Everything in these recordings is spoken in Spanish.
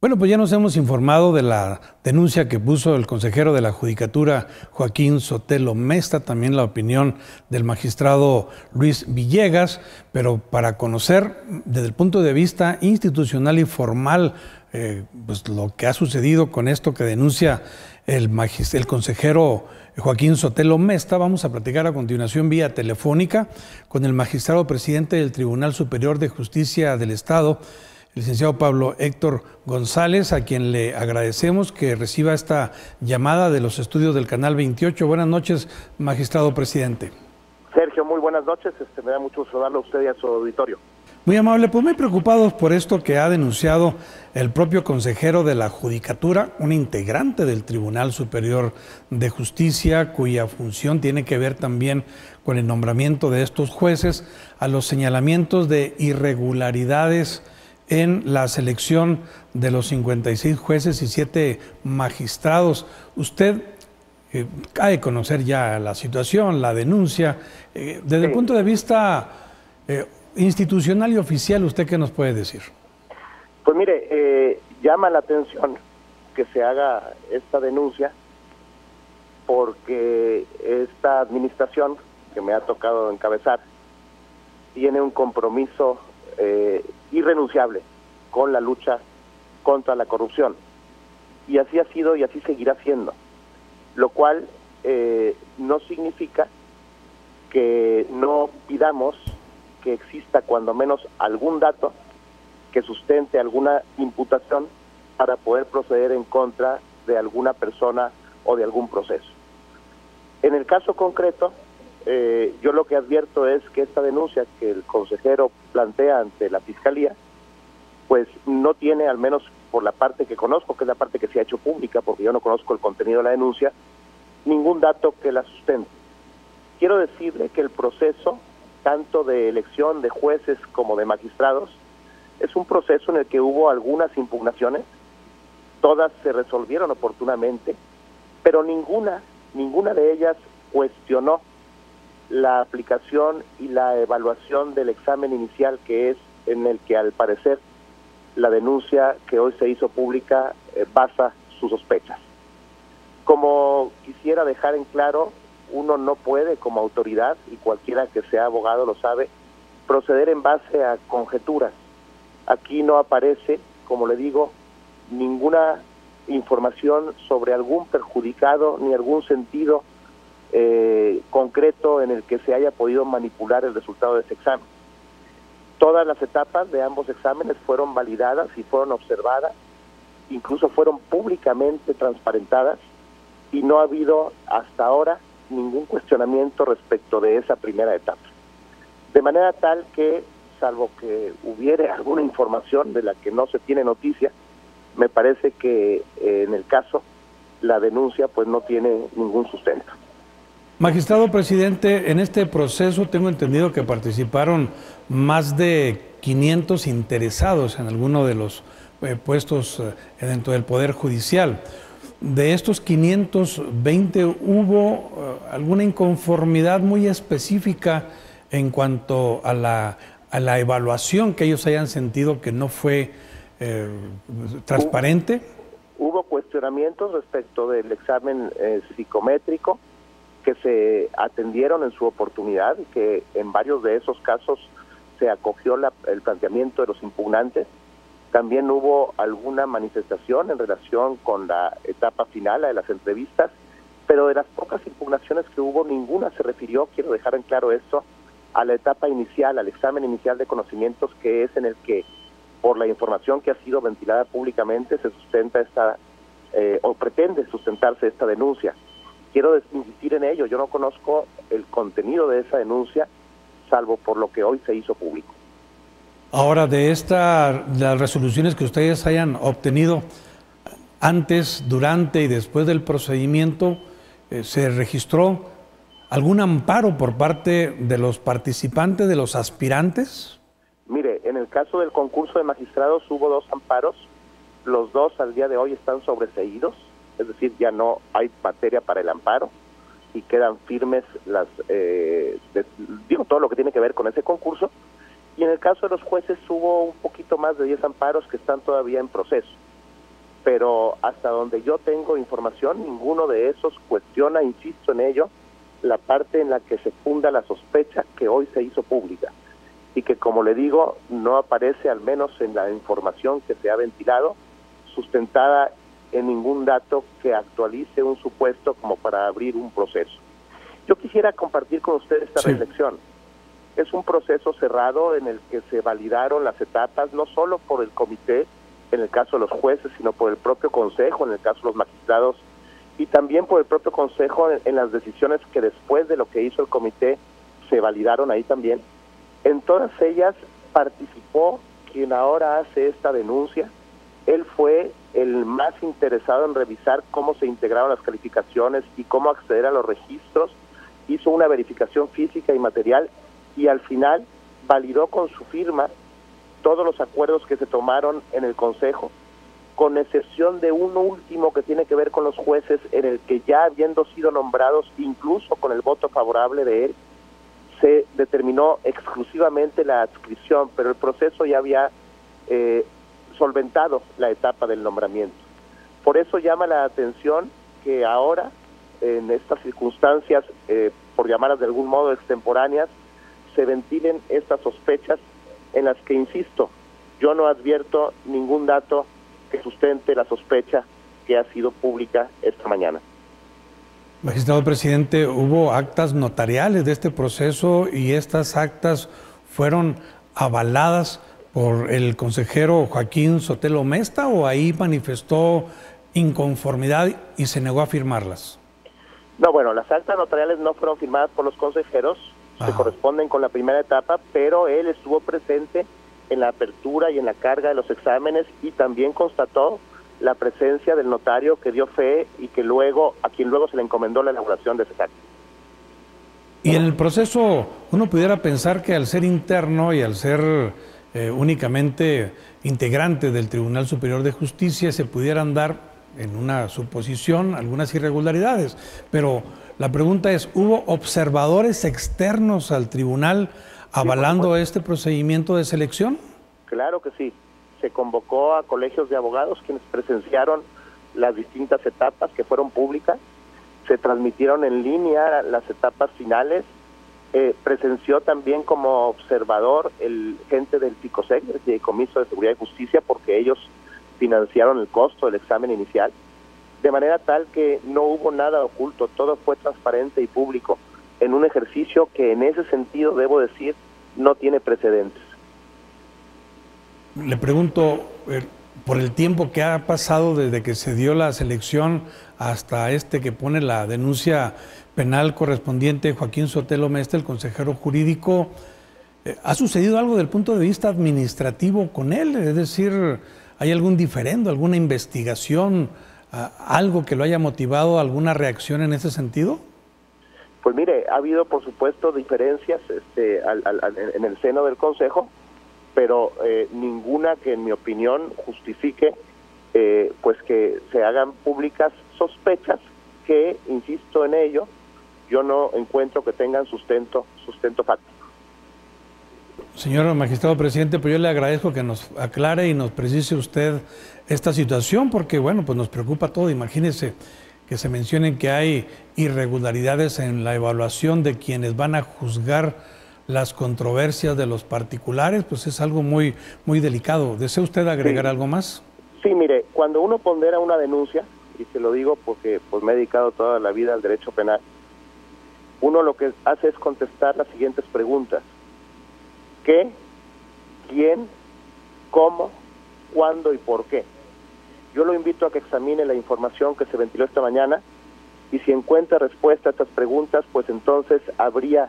Bueno, pues ya nos hemos informado de la denuncia que puso el consejero de la Judicatura, Joaquín Sotelo Mesta, también la opinión del magistrado Luis Villegas, pero para conocer desde el punto de vista institucional y formal pues lo que ha sucedido con esto que denuncia el consejero Joaquín Sotelo Mesta, vamos a platicar a continuación vía telefónica con el magistrado presidente del Tribunal Superior de Justicia del Estado, el licenciado Pablo Héctor González, a quien le agradecemos que reciba esta llamada de los estudios del Canal 28. Buenas noches, magistrado presidente. Sergio, muy buenas noches. Me da mucho gusto saludarlo a usted y a su auditorio. Muy amable, pues muy preocupados por esto que ha denunciado el propio consejero de la Judicatura, un integrante del Tribunal Superior de Justicia, cuya función tiene que ver también con el nombramiento de estos jueces, a los señalamientos de irregularidades en la selección de los 56 jueces y 7 magistrados. Usted ha de conocer ya la situación, la denuncia. Desde el punto de vista institucional y oficial, ¿usted qué nos puede decir? Pues mire, llama la atención que se haga esta denuncia porque esta administración que me ha tocado encabezar tiene un compromiso irrenunciable con la lucha contra la corrupción, y así ha sido y así seguirá siendo, lo cual no significa que no pidamos que exista cuando menos algún dato que sustente alguna imputación para poder proceder en contra de alguna persona o de algún proceso. En el caso concreto, yo lo que advierto es que esta denuncia que el consejero plantea ante la Fiscalía, pues no tiene, al menos por la parte que conozco, que es la parte que se ha hecho pública, porque yo no conozco el contenido de la denuncia, ningún dato que la sustente. Quiero decirle que el proceso, tanto de elección de jueces como de magistrados, es un proceso en el que hubo algunas impugnaciones, todas se resolvieron oportunamente, pero ninguna de ellas cuestionó la aplicación y la evaluación del examen inicial, que es en el que al parecer la denuncia que hoy se hizo pública basa sus sospechas. Como quisiera dejar en claro, uno no puede como autoridad, y cualquiera que sea abogado lo sabe, proceder en base a conjeturas. Aquí no aparece, como le digo, ninguna información sobre algún perjudicado ni algún sentido concreto en el que se haya podido manipular el resultado de ese examen. Todas las etapas de ambos exámenes fueron validadas y fueron observadas, incluso fueron públicamente transparentadas, y no ha habido hasta ahora ningún cuestionamiento respecto de esa primera etapa. De manera tal que, salvo que hubiere alguna información de la que no se tiene noticia, me parece que en el caso la denuncia pues no tiene ningún sustento. Magistrado presidente, en este proceso tengo entendido que participaron más de 500 interesados en alguno de los puestos dentro del Poder Judicial. De estos 520, ¿hubo alguna inconformidad muy específica en cuanto a la evaluación que ellos hayan sentido que no fue transparente? Hubo cuestionamientos respecto del examen psicométrico que se atendieron en su oportunidad, y que en varios de esos casos se acogió el planteamiento de los impugnantes. También hubo alguna manifestación en relación con la etapa final, la de las entrevistas, pero de las pocas impugnaciones que hubo, ninguna se refirió, quiero dejar en claro esto, a la etapa inicial, al examen inicial de conocimientos, que es en el que, por la información que ha sido ventilada públicamente, se sustenta o pretende sustentarse esta denuncia. Quiero insistir en ello, yo no conozco el contenido de esa denuncia, salvo por lo que hoy se hizo público. Ahora, las resoluciones que ustedes hayan obtenido antes, durante y después del procedimiento, ¿se registró algún amparo por parte de los participantes, de los aspirantes? Mire, en el caso del concurso de magistrados hubo 2 amparos, los 2 al día de hoy están sobreseídos, es decir, ya no hay materia para el amparo y quedan firmes todo lo que tiene que ver con ese concurso. Y en el caso de los jueces hubo un poquito más de 10 amparos que están todavía en proceso. pero hasta donde yo tengo información, ninguno de esos cuestiona, insisto en ello, la parte en la que se funda la sospecha que hoy se hizo pública y que, como le digo, no aparece, al menos en la información que se ha ventilado, sustentada en ningún dato que actualice un supuesto como para abrir un proceso. Yo quisiera compartir con ustedes esta reflexión. Es un proceso cerrado en el que se validaron las etapas, no solo por el comité, en el caso de los jueces, sino por el propio Consejo, en el caso de los magistrados, y también por el propio Consejo en las decisiones que después de lo que hizo el comité se validaron ahí también. En todas ellas participó quien ahora hace esta denuncia. Él fue el más interesado en revisar cómo se integraron las calificaciones y cómo acceder a los registros. Hizo una verificación física y material y al final validó con su firma todos los acuerdos que se tomaron en el Consejo, con excepción de uno último que tiene que ver con los jueces, en el que ya habiendo sido nombrados, incluso con el voto favorable de él, se determinó exclusivamente la adscripción, pero el proceso ya había solventado la etapa del nombramiento. Por eso llama la atención que ahora, en estas circunstancias, por llamarlas de algún modo extemporáneas, se ventilen estas sospechas en las que, insisto, yo no advierto ningún dato que sustente la sospecha que ha sido pública esta mañana. Magistrado presidente, ¿hubo actas notariales de este proceso y estas actas fueron avaladas por el consejero Joaquín Sotelo Mesta o ahí manifestó inconformidad y se negó a firmarlas? No, bueno, las actas notariales no fueron firmadas por los consejeros, se corresponden con la primera etapa, pero él estuvo presente en la apertura y en la carga de los exámenes y también constató la presencia del notario que dio fe y que luego, a quien luego se le encomendó la elaboración de ese acta. Y en el proceso uno pudiera pensar que al ser interno y al ser únicamente integrante del Tribunal Superior de Justicia se pudieran dar, en una suposición, algunas irregularidades, pero la pregunta es, ¿hubo observadores externos al tribunal avalando este procedimiento de selección? Claro que sí. Se convocó a colegios de abogados quienes presenciaron las distintas etapas que fueron públicas. Se transmitieron en línea las etapas finales. Presenció también como observador el gente del FICOSEC, el Fideicomiso de Seguridad y Justicia, porque ellos financiaron el costo del examen inicial. De manera tal que no hubo nada oculto, todo fue transparente y público, en un ejercicio que en ese sentido, debo decir, no tiene precedentes. Le pregunto, por el tiempo que ha pasado desde que se dio la selección hasta que pone la denuncia penal correspondiente Joaquín Sotelo Mesta, el consejero jurídico, ¿ha sucedido algo del punto de vista administrativo con él? Es decir, ¿hay algún diferendo, alguna investigación, algo que lo haya motivado, alguna reacción en ese sentido? Pues mire, ha habido por supuesto diferencias en el seno del Consejo, pero ninguna que en mi opinión justifique pues que se hagan públicas sospechas que, insisto en ello, yo no encuentro que tengan sustento fáctico. Señor magistrado presidente, pues yo le agradezco que nos aclare y nos precise usted esta situación, porque bueno, pues nos preocupa todo. Imagínese que se mencionen que hay irregularidades en la evaluación de quienes van a juzgar las controversias de los particulares, pues es algo muy delicado. ¿Desea usted agregar algo más? Sí, mire, cuando uno pondera una denuncia, y se lo digo porque pues me he dedicado toda la vida al derecho penal, uno lo que hace es contestar las siguientes preguntas: ¿qué? ¿Quién? ¿Cómo? ¿Cuándo y por qué? Yo lo invito a que examine la información que se ventiló esta mañana y si encuentra respuesta a estas preguntas, pues entonces habría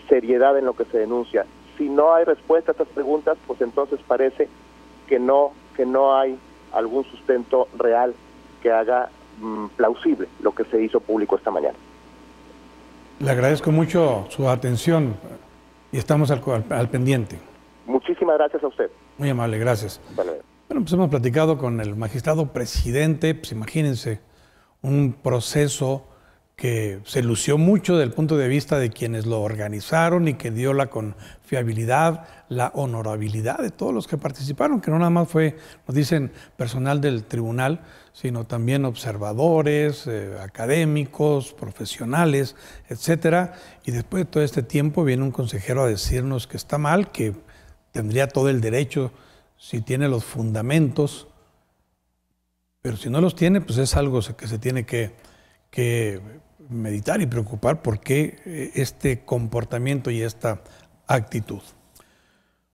seriedad en lo que se denuncia. Si no hay respuesta a estas preguntas, pues entonces parece que no hay algún sustento real que haga plausible lo que se hizo público esta mañana. Le agradezco mucho su atención y estamos al pendiente. Muchísimas gracias a usted. Muy amable, gracias. Vale. Bueno, pues hemos platicado con el magistrado presidente, pues imagínense, un proceso que se lució mucho desde el punto de vista de quienes lo organizaron y que dio la confiabilidad, la honorabilidad de todos los que participaron, que no nada más fue, nos dicen, personal del tribunal, sino también observadores, académicos, profesionales, etcétera. Y después de todo este tiempo viene un consejero a decirnos que está mal, que tendría todo el derecho si tiene los fundamentos, pero si no los tiene, pues es algo que se tiene que meditar y preocupar por qué este comportamiento y esta actitud.